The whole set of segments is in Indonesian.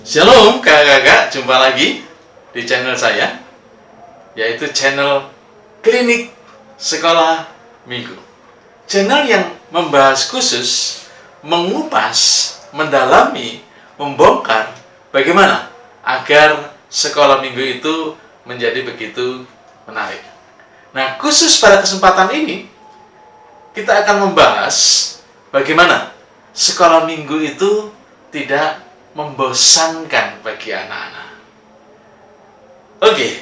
Shalom kakak-kakak, jumpa lagi di channel saya, yaitu channel Klinik Sekolah Minggu. Channel yang membahas khusus, mengupas, mendalami, membongkar bagaimana agar sekolah minggu itu menjadi begitu menarik. Nah, khusus pada kesempatan ini kita akan membahas bagaimana sekolah minggu itu tidak membosankan bagi anak-anak. Oke,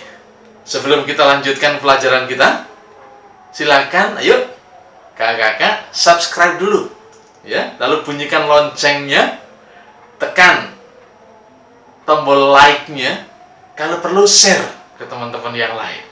sebelum kita lanjutkan pelajaran kita, silakan ayo kakak-kakak subscribe dulu ya, lalu bunyikan loncengnya, tekan tombol like-nya, kalau perlu share ke teman-teman yang lain.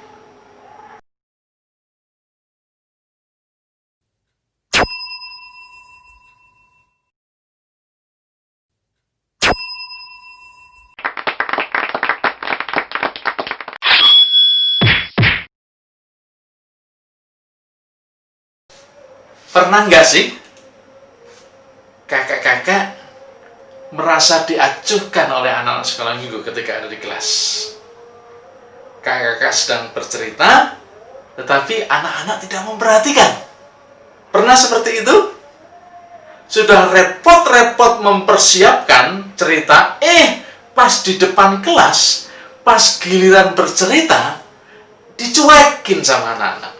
Pernah nggak sih kakak-kakak merasa diacuhkan oleh anak-anak sekolah minggu ketika ada di kelas? Kakak-kakak sedang bercerita, tetapi anak-anak tidak memperhatikan. Pernah seperti itu? Sudah repot-repot mempersiapkan cerita, pas di depan kelas, pas giliran bercerita, dicuekin sama anak-anak.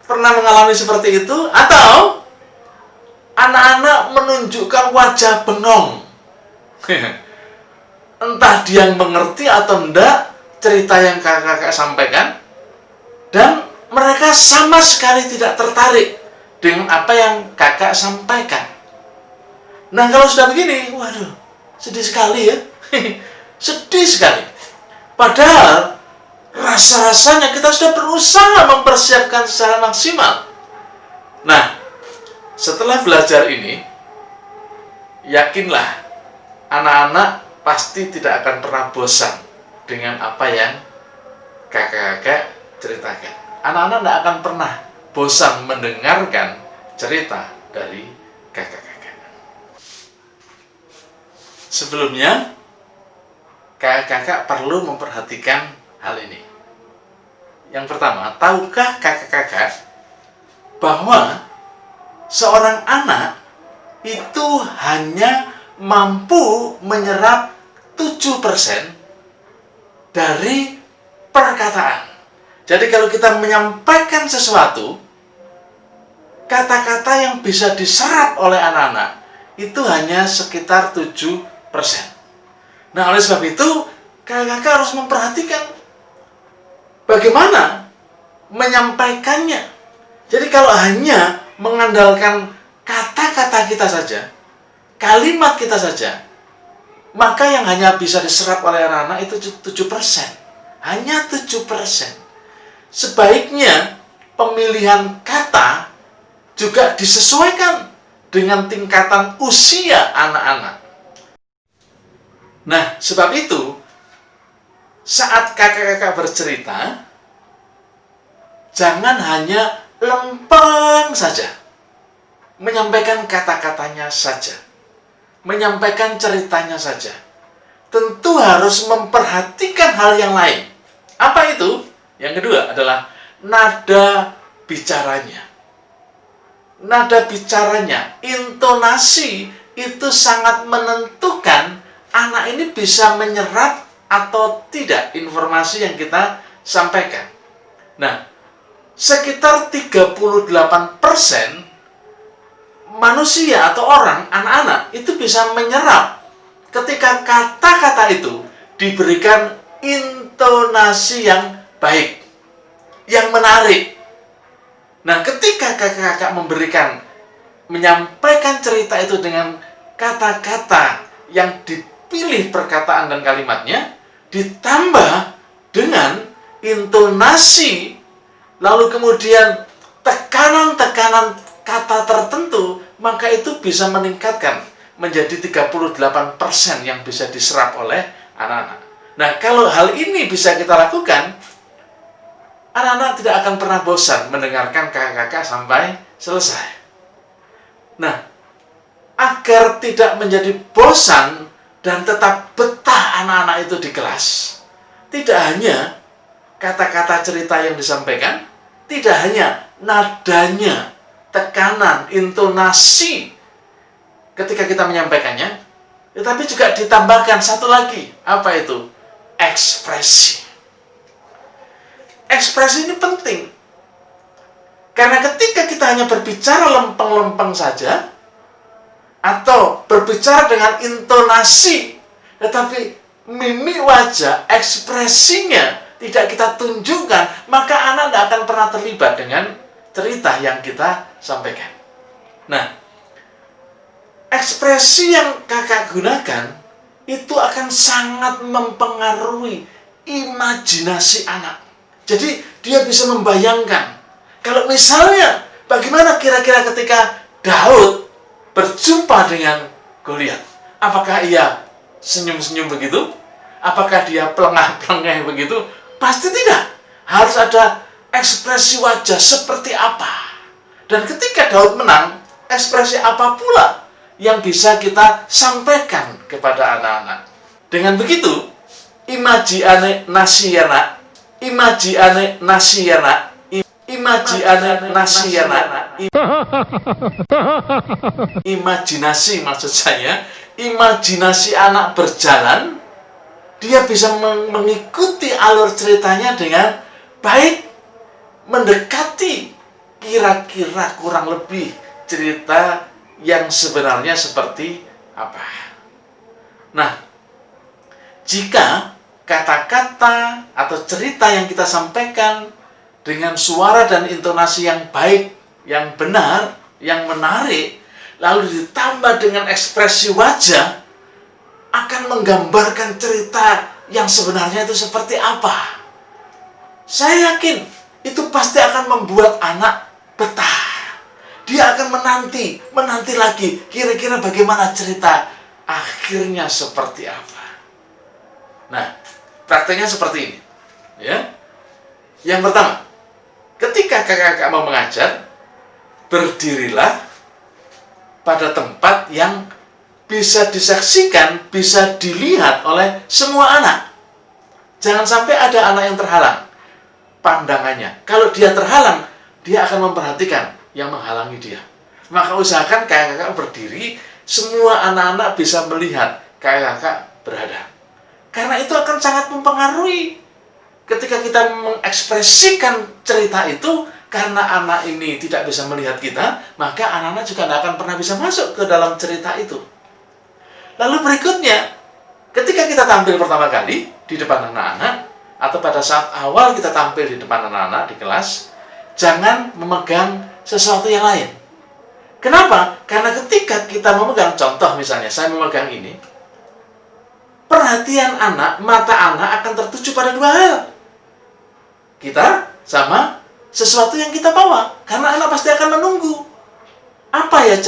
Pernah mengalami seperti itu? Atau anak-anak menunjukkan wajah bengong? Entah dia mengerti atau enggak cerita yang kakak-kakak sampaikan, dan mereka sama sekali tidak tertarik dengan apa yang kakak sampaikan. Nah, kalau sudah begini, waduh, sedih sekali ya. Sedih sekali. Padahal rasa-rasanya kita sudah berusaha mempersiapkan secara maksimal. Nah, setelah belajar ini, yakinlah anak-anak pasti tidak akan pernah bosan dengan apa yang kakak-kakak ceritakan. Anak-anak tidak akan pernah bosan mendengarkan cerita dari kakak-kakak. Sebelumnya, kakak-kakak perlu memperhatikan hal ini. Yang pertama, tahukah kakak-kakak bahwa seorang anak itu hanya mampu menyerap 7% dari perkataan. Jadi kalau kita menyampaikan sesuatu, kata-kata yang bisa diserap oleh anak-anak itu hanya sekitar 7%. Nah, oleh sebab itu, kakak-kakak harus memperhatikan bagaimana menyampaikannya. Jadi kalau hanya mengandalkan kata-kata kita saja, kalimat kita saja, maka yang hanya bisa diserap oleh anak-anak itu 7%. Hanya 7%. Sebaiknya pemilihan kata juga disesuaikan dengan tingkatan usia anak-anak. Nah, sebab itu, saat kakak-kakak bercerita, jangan hanya lempeng saja, menyampaikan kata-katanya saja, menyampaikan ceritanya saja. Tentu harus memperhatikan hal yang lain. Apa itu? Yang kedua adalah nada bicaranya. Nada bicaranya, intonasi itu sangat menentukan anak ini bisa menyerap atau tidak informasi yang kita sampaikan. Nah, sekitar 38% manusia atau orang, anak-anak, itu bisa menyerap ketika kata-kata itu diberikan intonasi yang baik, yang menarik. Nah, ketika kakak-kakak menyampaikan cerita itu dengan kata-kata yang dipilih perkataan dan kalimatnya, ditambah dengan intonasi, lalu kemudian tekanan-tekanan kata tertentu, maka itu bisa meningkatkan menjadi 38% yang bisa diserap oleh anak-anak. Nah, kalau hal ini bisa kita lakukan, anak-anak tidak akan pernah bosan mendengarkan kakak-kakak sampai selesai. Nah, agar tidak menjadi bosan, dan tetap betah anak-anak itu di kelas, tidak hanya kata-kata cerita yang disampaikan, tidak hanya nadanya, tekanan, intonasi ketika kita menyampaikannya, tetapi juga ditambahkan satu lagi. Apa itu? Ekspresi. Ekspresi ini penting. Karena ketika kita hanya berbicara lempeng-lempeng saja, atau berbicara dengan intonasi, tetapi mimik wajah, ekspresinya tidak kita tunjukkan, maka anak tidak akan pernah terlibat dengan cerita yang kita sampaikan. Nah, ekspresi yang kakak gunakan itu akan sangat mempengaruhi imajinasi anak. Jadi dia bisa membayangkan, kalau misalnya bagaimana kira-kira ketika Daud berjumpa dengan Goliat, apakah ia senyum-senyum begitu? Apakah dia pelengah-pelengah begitu? Pasti tidak. Harus ada ekspresi wajah seperti apa. Dan ketika Daud menang, ekspresi apa pula yang bisa kita sampaikan kepada anak-anak. Dengan begitu, imaji ane nasiyana, imaji ane nasiyana, imaji ane nasiyana, imajinasi maksud saya, imajinasi anak berjalan, dia bisa mengikuti alur ceritanya dengan baik, mendekati kira-kira kurang lebih cerita yang sebenarnya seperti apa. Nah, jika kata-kata atau cerita yang kita sampaikan dengan suara dan intonasi yang baik, yang benar, yang menarik, lalu ditambah dengan ekspresi wajah, akan menggambarkan cerita yang sebenarnya itu seperti apa. Saya yakin itu pasti akan membuat anak betah. Dia akan menanti lagi, kira-kira bagaimana cerita akhirnya seperti apa. Nah, prakteknya seperti ini. Ya. Yang pertama, ketika kakak-kakak mau mengajar, berdirilah pada tempat yang bisa disaksikan, bisa dilihat oleh semua anak. Jangan sampai ada anak yang terhalang pandangannya. Kalau dia terhalang, dia akan memperhatikan yang menghalangi dia. Maka usahakan kakak-kakak berdiri, semua anak-anak bisa melihat kakak-kakak berada. Karena itu akan sangat mempengaruhi. Ketika kita mengekspresikan cerita itu, karena anak ini tidak bisa melihat kita, maka anak-anak juga tidak akan pernah bisa masuk ke dalam cerita itu. Lalu berikutnya, ketika kita tampil pertama kali di depan anak-anak, atau pada saat awal kita tampil di depan anak-anak di kelas, jangan memegang sesuatu yang lain. Kenapa? Karena ketika kita memegang, contoh misalnya, saya memegang ini, perhatian anak, mata anak akan tertuju pada dua hal. Kita sama sesuatu yang kita bawa. Karena anak pasti akan menunggu. Apa yang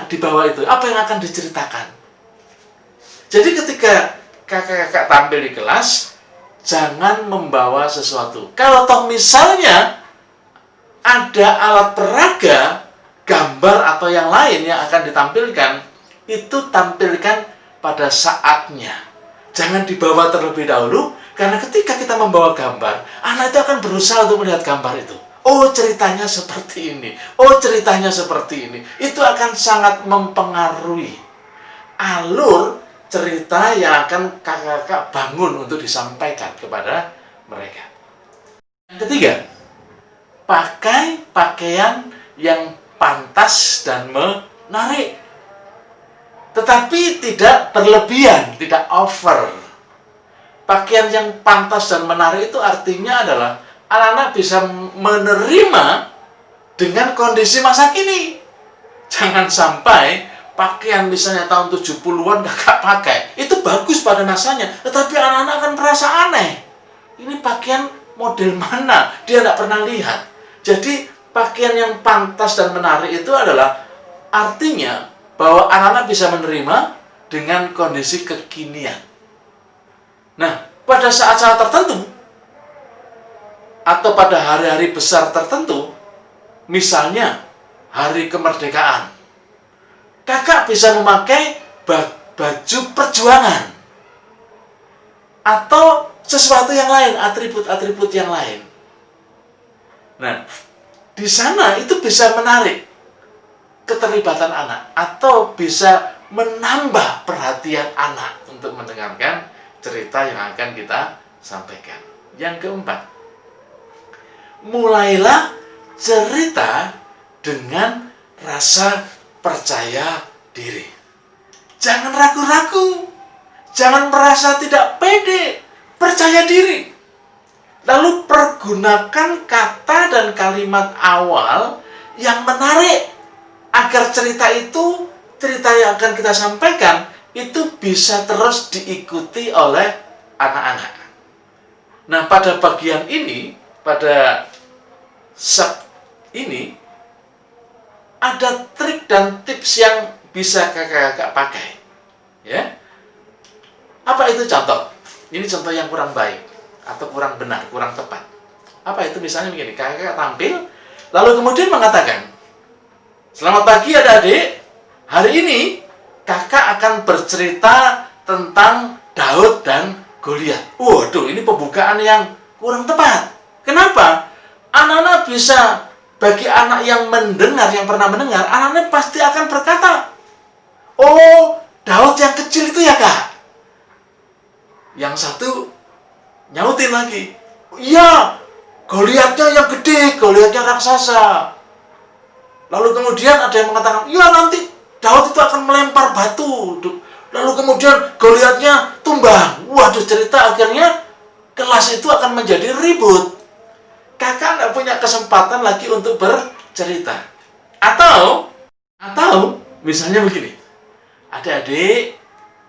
dibawa itu? Apa yang akan diceritakan? Jadi ketika kakak-kakak tampil di kelas, jangan membawa sesuatu. Kalau toh misalnya ada alat peraga, gambar atau yang lain yang akan ditampilkan, itu tampilkan pada saatnya. Jangan dibawa terlebih dahulu, karena ketika kita membawa gambar, anak itu akan berusaha untuk melihat gambar itu. Oh, ceritanya seperti ini. Oh, ceritanya seperti ini. Itu akan sangat mempengaruhi alur cerita yang akan kakak-kakak bangun untuk disampaikan kepada mereka. Yang ketiga, pakai pakaian yang pantas dan menarik, tetapi tidak berlebihan, tidak over. Pakaian yang pantas dan menarik itu artinya adalah anak-anak bisa menerima dengan kondisi masa kini. Jangan sampai pakaian misalnya tahun 70-an kakak pakai, itu bagus pada masanya, tetapi anak-anak akan merasa aneh. Ini pakaian model mana? Dia tidak pernah lihat. Jadi pakaian yang pantas dan menarik itu adalah artinya bahwa anak-anak bisa menerima dengan kondisi kekinian. Nah, pada saat-saat tertentu atau pada hari-hari besar tertentu, misalnya hari kemerdekaan, kakak bisa memakai baju perjuangan atau sesuatu yang lain, atribut-atribut yang lain. Nah, di sana itu bisa menarik keterlibatan anak atau bisa menambah perhatian anak untuk mendengarkan cerita yang akan kita sampaikan. Yang keempat, mulailah cerita dengan rasa percaya diri. Jangan ragu-ragu, jangan merasa tidak pede, percaya diri. Lalu pergunakan kata dan kalimat awal yang menarik agar cerita yang akan kita sampaikan itu bisa terus diikuti oleh anak-anak. Nah, pada bagian ini, pada sub ini, ada trik dan tips yang bisa kakak-kakak pakai. Ya. Apa itu contoh? Ini contoh yang kurang baik atau kurang benar, kurang tepat. Apa itu? Misalnya begini, kakak tampil, lalu kemudian mengatakan, "Selamat pagi adik-adik, hari ini kakak akan bercerita tentang Daud dan Goliat." Waduh, ini pembukaan yang kurang tepat. Kenapa? Anak-anak bisa, bagi anak yang mendengar, yang pernah mendengar, anak-anak pasti akan berkata, "Oh, Daud yang kecil itu ya kak?" Yang satu nyautin lagi, "Iya, Goliatnya yang gede, Goliatnya raksasa." Lalu kemudian ada yang mengatakan, "Iya, nanti Daud itu akan melempar batu. Lalu kemudian Goliatnya tumbang." Waduh, cerita akhirnya kelas itu akan menjadi ribut. Kakak nggak punya kesempatan lagi untuk bercerita. Atau misalnya begini, adik-adik,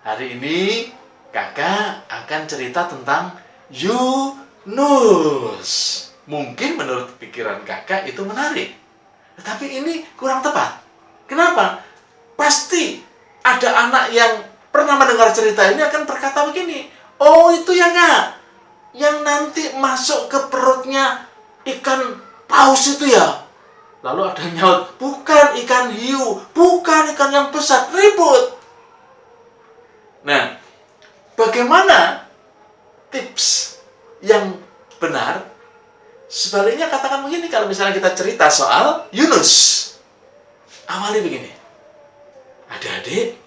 hari ini kakak akan cerita tentang Yunus. Mungkin menurut pikiran kakak itu menarik, tetapi ini kurang tepat. Kenapa? Pasti ada anak yang pernah mendengar cerita ini akan berkata begini, "Oh, itu ya kak, yang nanti masuk ke perutnya ikan paus itu ya." Lalu ada yang nyaut, "Bukan ikan hiu, bukan ikan yang besar." Ribut. Nah, bagaimana tips yang benar? Sebaliknya katakan begini, kalau misalnya kita cerita soal Yunus, awali begini, "Adik-adik,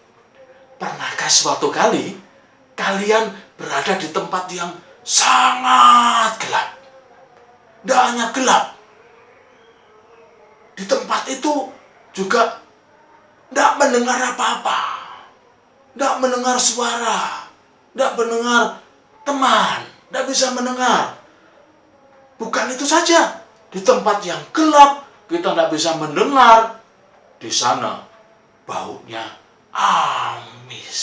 pernahkah suatu kali kalian berada di tempat yang sangat gelap? Tidak hanya gelap, di tempat itu juga tidak mendengar apa-apa, tidak mendengar suara, tidak mendengar teman, tidak bisa mendengar. Bukan itu saja, di tempat yang gelap kita tidak bisa mendengar, di sana baunya amis."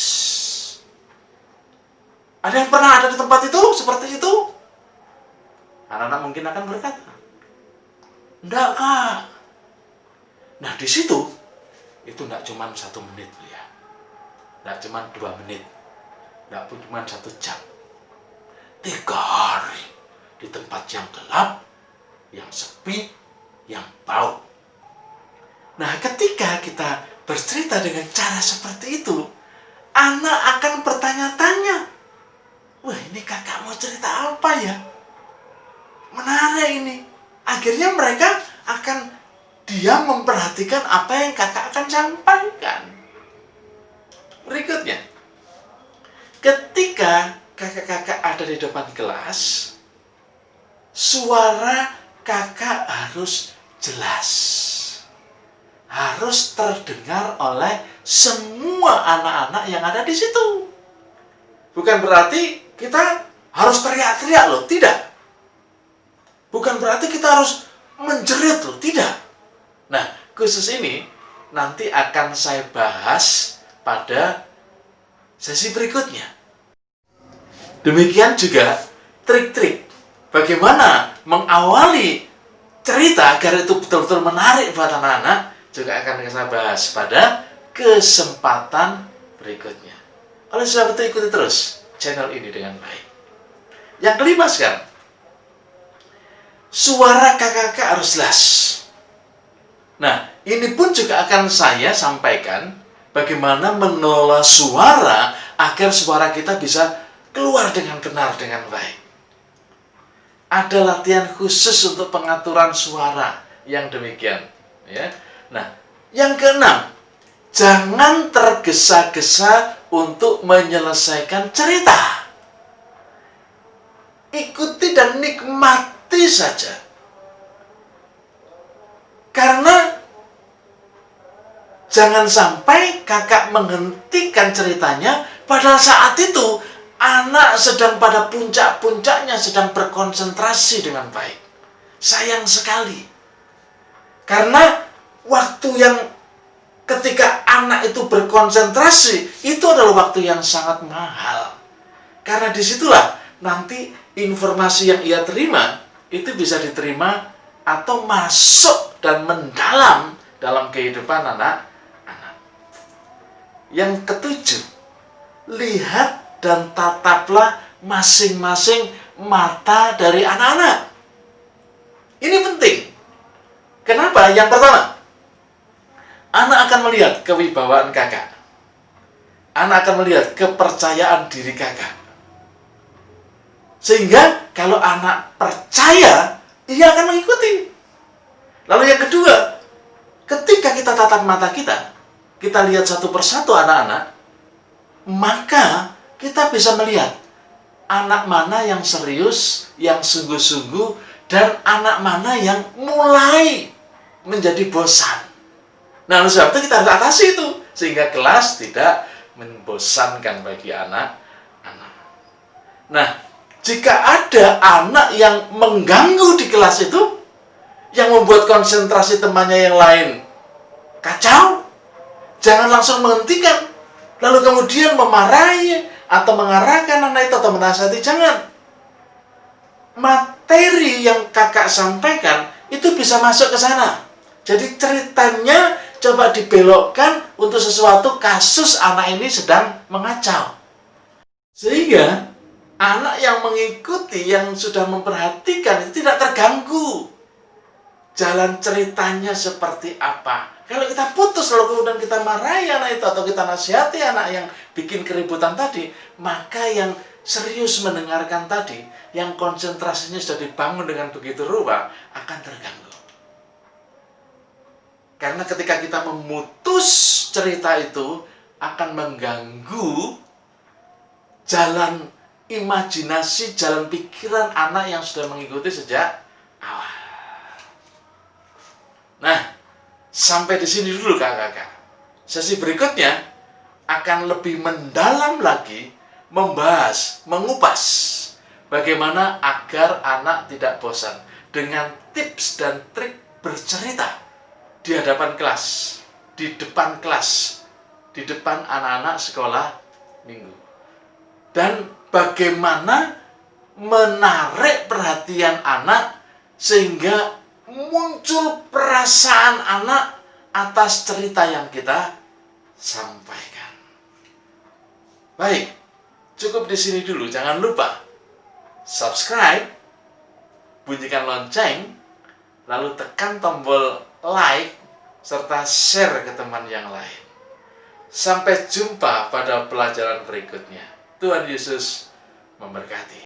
Ada yang pernah ada di tempat itu seperti itu? Anak-anak mungkin akan berkata, "Enggak kak." Nah, di situ itu tidak cuma 1 menit ya, tidak cuma 2 menit, tidak cuma 1 jam, 3 hari di tempat yang gelap, yang sepi, yang bau. Nah, ketika kita bercerita dengan cara seperti itu, anak akan bertanya-tanya, "Wah, ini kakak mau cerita apa ya? Menarik ini." Akhirnya mereka akan diam memperhatikan apa yang kakak akan sampaikan. Berikutnya, ketika kakak-kakak ada di depan kelas, suara kakak harus jelas, harus terdengar oleh semua anak-anak yang ada di situ. Bukan berarti kita harus teriak-teriak loh, tidak. Bukan berarti kita harus menjerit loh, tidak. Nah, khusus ini nanti akan saya bahas pada sesi berikutnya. Demikian juga trik-trik bagaimana mengawali cerita agar itu betul-betul menarik buat anak-anak juga akan saya bahas pada kesempatan berikutnya. Oleh sebab itu ikuti terus channel ini dengan baik. Yang kelima sekarang, suara kakak-kakak harus jelas. Nah, ini pun juga akan saya sampaikan bagaimana mengelola suara agar suara kita bisa keluar dengan benar, dengan baik. Ada latihan khusus untuk pengaturan suara yang demikian. Ya. Nah, yang keenam, jangan tergesa-gesa untuk menyelesaikan cerita. Ikuti dan nikmati saja. Karena jangan sampai kakak menghentikan ceritanya pada saat itu anak sedang pada puncak-puncaknya, sedang berkonsentrasi dengan baik. Sayang sekali. Karena waktu yang ketika anak itu berkonsentrasi, itu adalah waktu yang sangat mahal. Karena disitulah nanti informasi yang ia terima, itu bisa diterima atau masuk dan mendalam dalam kehidupan anak-anak. Yang ketujuh, lihat dan tataplah masing-masing mata dari anak-anak. Ini penting. Kenapa? Yang pertama, anak akan melihat kewibawaan kakak. Anak akan melihat kepercayaan diri kakak. Sehingga kalau anak percaya, ia akan mengikuti. Lalu yang kedua, ketika kita tatap mata kita lihat satu persatu anak-anak, maka kita bisa melihat anak mana yang serius, yang sungguh-sungguh, dan anak mana yang mulai menjadi bosan. Nah, oleh sebab itu kita harus atasi itu, sehingga kelas tidak membosankan bagi anak-anak. Nah, jika ada anak yang mengganggu di kelas itu, yang membuat konsentrasi temannya yang lain kacau, jangan langsung menghentikan, lalu kemudian memarahi atau mengarahkan anak itu atau menasihati, jangan. Materi yang kakak sampaikan itu bisa masuk ke sana. Jadi ceritanya coba dibelokkan untuk sesuatu kasus anak ini sedang mengacau. Sehingga anak yang mengikuti, yang sudah memperhatikan itu tidak terganggu. Jalan ceritanya seperti apa. Kalau kita putus lalu kemudian kita marahi anak itu atau kita nasihati anak yang bikin keributan tadi, maka yang serius mendengarkan tadi, yang konsentrasinya sudah dibangun dengan begitu rupa, akan terganggu. Karena ketika kita memutus cerita itu, akan mengganggu jalan imajinasi, jalan pikiran anak yang sudah mengikuti sejak awal. Nah, sampai di sini dulu kakak-kakak. Sesi berikutnya akan lebih mendalam lagi, membahas, mengupas bagaimana agar anak tidak bosan dengan tips dan trik bercerita di hadapan kelas, di depan kelas, di depan anak-anak sekolah minggu. Dan bagaimana menarik perhatian anak sehingga muncul perasaan anak atas cerita yang kita sampaikan. Baik, cukup di sini dulu. Jangan lupa subscribe, bunyikan lonceng, lalu tekan tombol like, serta share ke teman yang lain. Sampai jumpa pada pelajaran berikutnya. Tuhan Yesus memberkati.